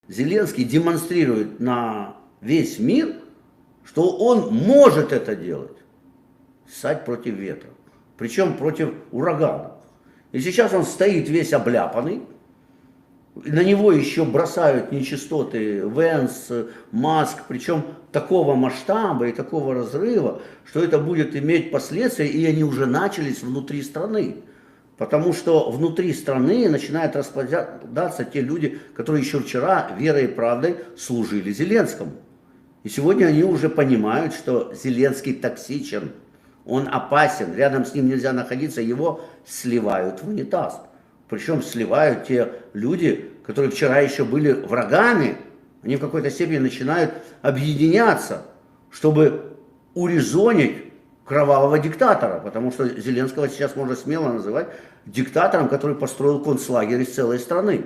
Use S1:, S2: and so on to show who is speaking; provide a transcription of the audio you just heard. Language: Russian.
S1: Зеленский демонстрирует на весь мир, что он может это делать. Ссать против ветра. Причем против урагана. И сейчас он стоит весь обляпанный. На него еще бросают нечистоты Венс, Маск, причем такого масштаба и такого разрыва, что это будет иметь последствия, и они уже начались внутри страны. Потому что внутри страны начинают распадаться те люди, которые еще вчера верой и правдой служили Зеленскому. И сегодня они уже понимают, что Зеленский токсичен, он опасен, рядом с ним нельзя находиться, его сливают в унитаз. Причем сливают те люди, которые вчера еще были врагами, они в какой-то степени начинают объединяться, чтобы урезонить кровавого диктатора, потому что Зеленского сейчас можно смело называть диктатором, который построил концлагерь из целой страны.